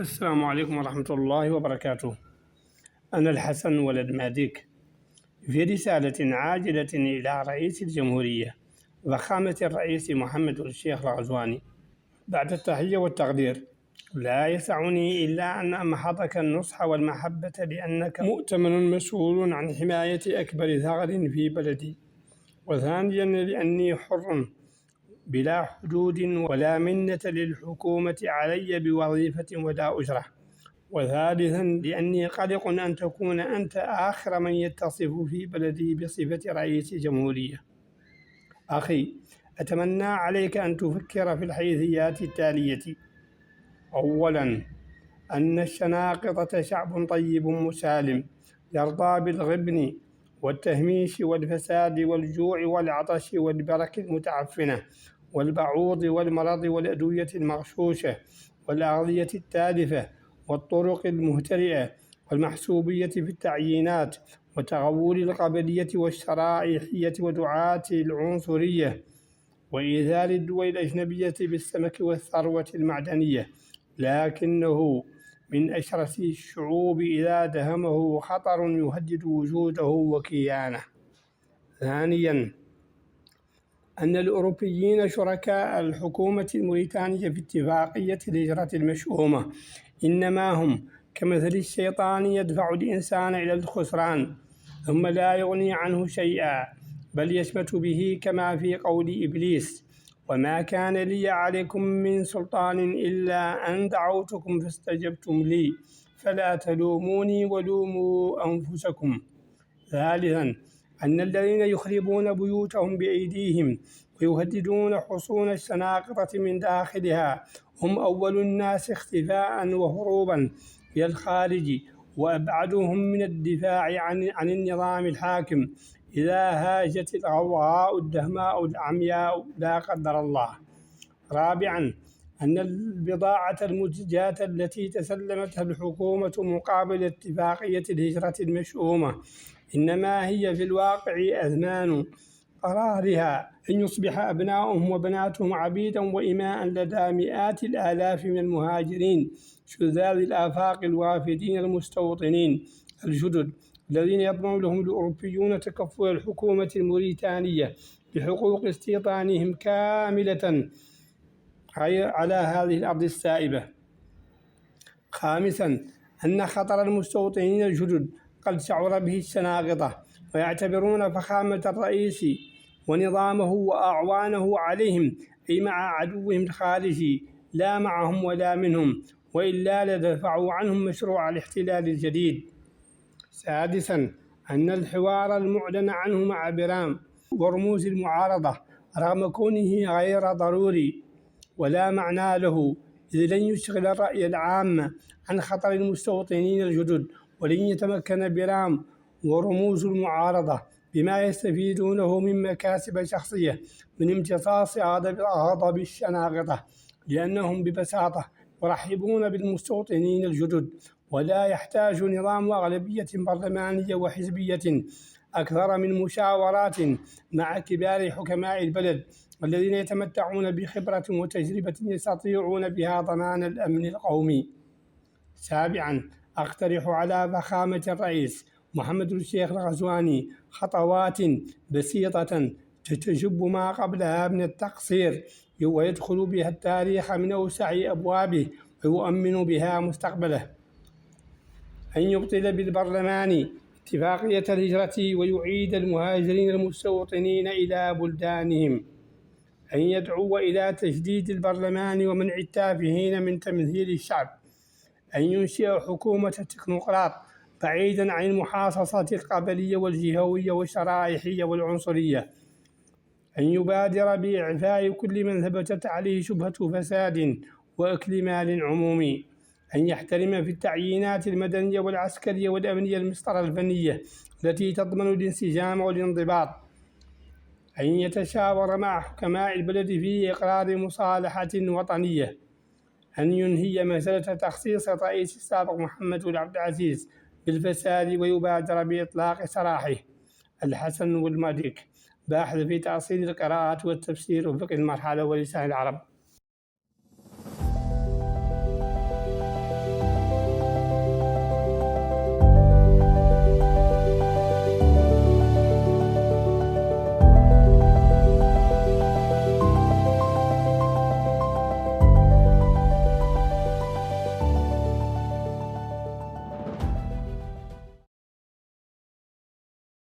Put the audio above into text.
السلام عليكم ورحمة الله وبركاته. أنا الحسن ولد ماديك، في رسالة عاجلة إلى رئيس الجمهورية فخامة الرئيس محمد الشيخ الغزواني. بعد التحية والتقدير، لا يسعني إلا أن أمحضك النصح والمحبة لأنك مؤتمن مسؤول عن حماية أكبر ثغر في بلدي، وثانيا لأني حر بلا حدود ولا منة للحكومة علي بوظيفة ولا أجرة، وثالثا لأني قلق أن تكون أنت آخر من يتصف في بلدي بصفة رئيس جمهورية. أخي، أتمنى عليك أن تفكر في الحيثيات التالية: أولا، أن الشناقطة شعب طيب مسالم يرضى بالغبن والتهميش والفساد والجوع والعطش والبرك المتعفنة والبعوض والمرض والأدوية المغشوشة والأغذية التالفة والطرق المهترئة والمحسوبية في التعيينات وتغول القبلية والشرائحية ودعاة العنصرية وإيذال الدول الأجنبية بالسمك والثروة المعدنية، لكنه من أشرس الشعوب إذا دهمه خطر يهدد وجوده وكيانه. ثانيا، أن الأوروبيين شركاء الحكومة الموريتانية في اتفاقية الهجرة المشؤومة إنما هم كمثل الشيطان يدفع الإنسان إلى الخسران ثم لا يغني عنه شيئا، بل يشمت به كما في قول إبليس: وما كان لي عليكم من سلطان إلا أن دعوتكم فاستجبتم لي فلا تلوموني ولوموا أنفسكم. ثالثا، أن الذين يخربون بيوتهم بأيديهم ويهددون حصون الشناقطة من داخلها هم أول الناس اختفاء وهروبا إلى الخارج وأبعدهم من الدفاع عن النظام الحاكم إذا هاجت الغوغاء الدهماء العمياء لا قدر الله. رابعا، أن البضاعة المزجاة التي تسلمتها الحكومة مقابل اتفاقية الهجرة المشؤومة إنما هي في الواقع أثمان قرارها أن يصبح أبناؤهم وبناتهم عبيدا وإماء لدى مئات الآلاف من المهاجرين شذاذ الآفاق الوافدين المستوطنين الجدد الذين يضمن لهم الأوروبيون تكفل الحكومة الموريتانية بحقوق استيطانهم كاملة على هذه الأرض السائبة. خامسا، أن خطر المستوطنين الجدد قد شعر به الشناقطة ويعتبرون فخامة الرئيس ونظامه وأعوانه عليهم أي مع عدوهم الخارجي لا معهم ولا منهم، وإلا لدفعوا عنهم مشروع الاحتلال الجديد. سادسا، أن الحوار المعلن عنه مع برام ورموز المعارضة رغم كونه غير ضروري ولا معنى له، إذ لن يشغل الرأي العام عن خطر المستوطنين الجدد، ولن يتمكن برام ورموز المعارضة بما يستفيدونه من مكاسب شخصية من امتصاص غضب الشناقطة، لأنهم ببساطة يرحبون بالمستوطنين الجدد ولا يحتاج نظام أغلبية برلمانية وحزبية أكثر من مشاورات مع كبار حكماء البلد الذين يتمتعون بخبرة وتجربة يستطيعون بها ضمان الأمن القومي. سابعا، أقترح على فخامة الرئيس محمد الشيخ الغزواني خطوات بسيطة تجب ما قبلها من التقصير ويدخل بها التاريخ من أوسع أبوابه ويؤمن بها مستقبله: أن يبطل بالبرلمان اتفاقية الهجرة ويعيد المهاجرين المستوطنين إلى بلدانهم، أن يدعو إلى تجديد البرلمان ومنع التافهين من تمثيل الشعب، أن ينشئ حكومة تكنوقراط بعيدا عن المحاصصات القبلية والجهوية والشرائحية والعنصرية، أن يبادر بإعفاء كل من ثبتت عليه شبهة فساد وأكل مال عمومي، أن يحترم في التعيينات المدنية والعسكرية والأمنية المسطرة الفنية التي تضمن الانسجام والانضباط، أن يتشاور مع حكماء البلد في إقرار مصالحة وطنية، أن ينهي مسألة تخصيص الرئيس السابق محمد بن عبد العزيز بالفساد ويبادر بإطلاق سراحه. الحسن والمالك، باحث في تأصيل القراءات والتفسير وفقه المرحلة ولسان العرب.